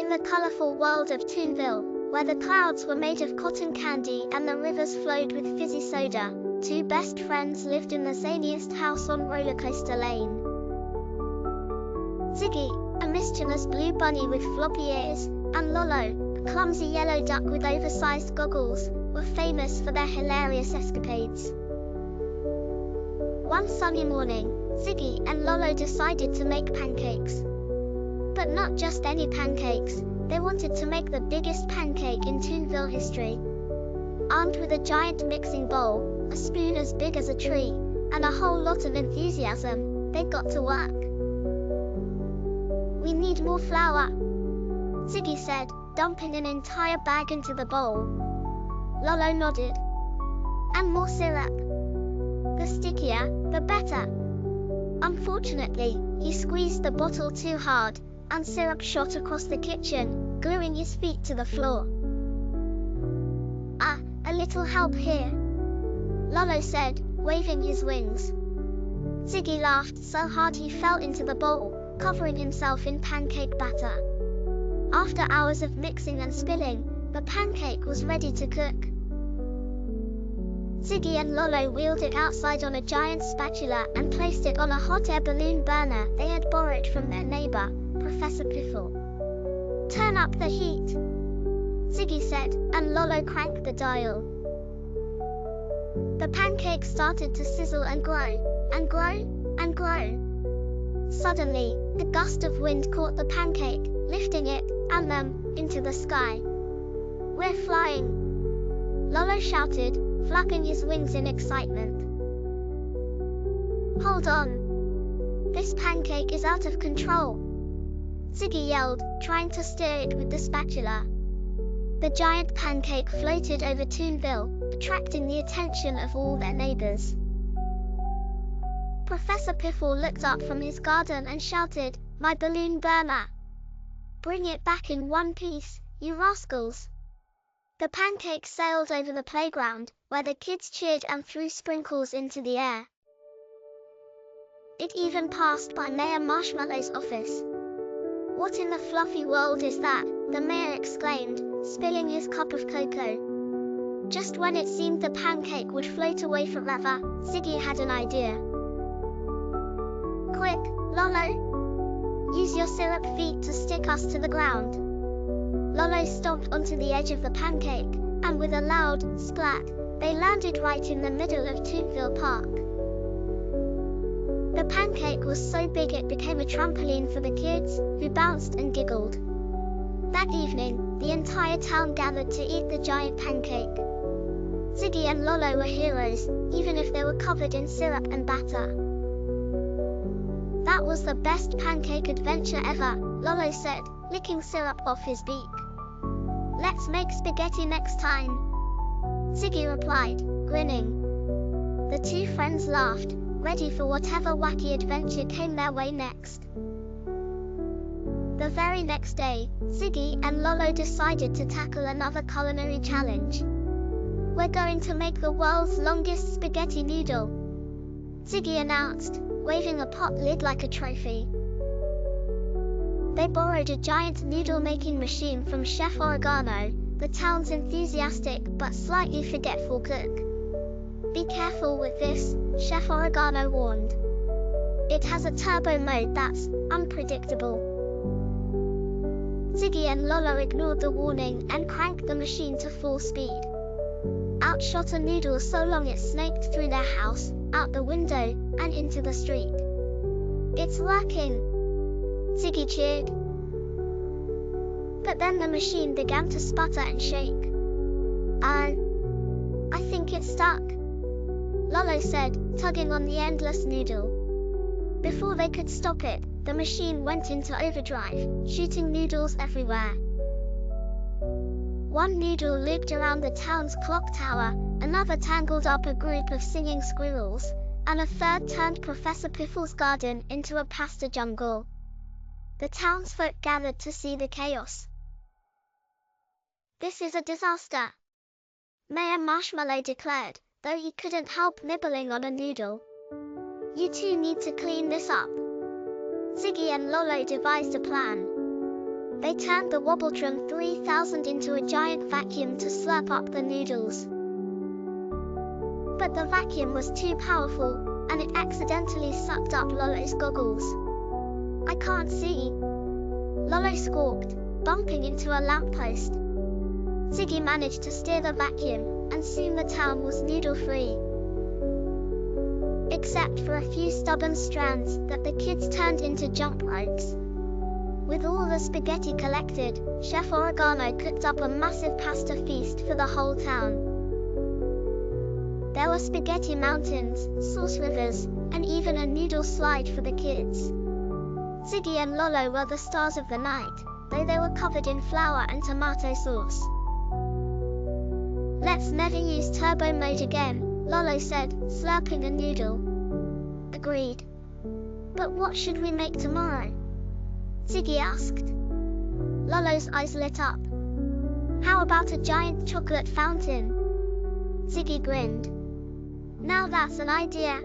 In the colorful world of Toonville, where the clouds were made of cotton candy and the rivers flowed with fizzy soda, two best friends lived in the zaniest house on Rollercoaster Lane. Ziggy, a mischievous blue bunny with floppy ears, and Lolo, a clumsy yellow duck with oversized goggles, were famous for their hilarious escapades. One sunny morning, Ziggy and Lolo decided to make pancakes. But not just any pancakes, they wanted to make the biggest pancake in Toonville history. Armed with a giant mixing bowl, a spoon as big as a tree, and a whole lot of enthusiasm, they got to work. "We need more flour," Ziggy said, dumping an entire bag into the bowl. Lolo nodded. "And more syrup. The stickier, the better." Unfortunately, he squeezed the bottle too hard, and syrup shot across the kitchen, gluing his feet to the floor. "Ah, a little help here," Lolo said, waving his wings. Ziggy laughed so hard he fell into the bowl, covering himself in pancake batter. After hours of mixing and spilling, the pancake was ready to cook. Ziggy and Lolo wheeled it outside on a giant spatula and placed it on a hot air balloon burner they had borrowed from their neighbor, Professor Piffle. "Turn up the heat," Ziggy said, and Lolo cranked the dial. The pancake started to sizzle and grow, and grow, and grow. Suddenly, a gust of wind caught the pancake, lifting it, and them, into the sky. "We're flying!" Lolo shouted, flapping his wings in excitement. "Hold on! This pancake is out of control!" Ziggy yelled, trying to steer it with the spatula. The giant pancake floated over Toonville, attracting the attention of all their neighbors. Professor Piffle looked up from his garden and shouted, "My balloon burner! Bring it back in one piece, you rascals!" The pancake sailed over the playground, where the kids cheered and threw sprinkles into the air. It even passed by Mayor Marshmallow's office. "What in the fluffy world is that?" the mayor exclaimed, spilling his cup of cocoa. Just when it seemed the pancake would float away forever, Ziggy had an idea. "Quick, Lolo! Use your syrup feet to stick us to the ground." Lolo stomped onto the edge of the pancake, and with a loud splat, they landed right in the middle of Toonville Park. The pancake was so big it became a trampoline for the kids, who bounced and giggled. That evening, the entire town gathered to eat the giant pancake. Ziggy and Lolo were heroes, even if they were covered in syrup and batter. "That was the best pancake adventure ever," Lolo said, licking syrup off his beak. "Let's make spaghetti next time," Ziggy replied, grinning. The two friends laughed, ready for whatever wacky adventure came their way next. The very next day, Ziggy and Lolo decided to tackle another culinary challenge. "We're going to make the world's longest spaghetti noodle," Ziggy announced, waving a pot lid like a trophy. They borrowed a giant noodle-making machine from Chef Oregano, the town's enthusiastic but slightly forgetful cook. "Be careful with this," Chef Oregano warned. "It has a turbo mode that's unpredictable." Ziggy and Lolo ignored the warning and cranked the machine to full speed. Out shot a noodle so long it snaked through their house, out the window, and into the street. "It's working!" Ziggy cheered. But then the machine began to sputter and shake. I think it's stuck," Lolo said, tugging on the endless noodle. Before they could stop it, the machine went into overdrive, shooting noodles everywhere. One noodle looped around the town's clock tower, another tangled up a group of singing squirrels, and a third turned Professor Piffle's garden into a pasta jungle. The townsfolk gathered to see the chaos. "This is a disaster," Mayor Marshmallow declared, though he couldn't help nibbling on a noodle. "You two need to clean this up." Ziggy and Lolo devised a plan. They turned the Wobbletron 3000 into a giant vacuum to slurp up the noodles. But the vacuum was too powerful, and it accidentally sucked up Lolo's goggles. "I can't see," Lolo squawked, bumping into a lamppost. Ziggy managed to steer the vacuum, and soon the town was noodle-free. Except for a few stubborn strands that the kids turned into jump ropes. With all the spaghetti collected, Chef Oregano cooked up a massive pasta feast for the whole town. There were spaghetti mountains, sauce rivers, and even a noodle slide for the kids. Ziggy and Lolo were the stars of the night, though they were covered in flour and tomato sauce. "Let's never use turbo mode again," Lolo said, slurping a noodle. "Agreed. But what should we make tomorrow?" Ziggy asked. Lolo's eyes lit up. "How about a giant chocolate fountain?" Ziggy grinned. "Now that's an idea.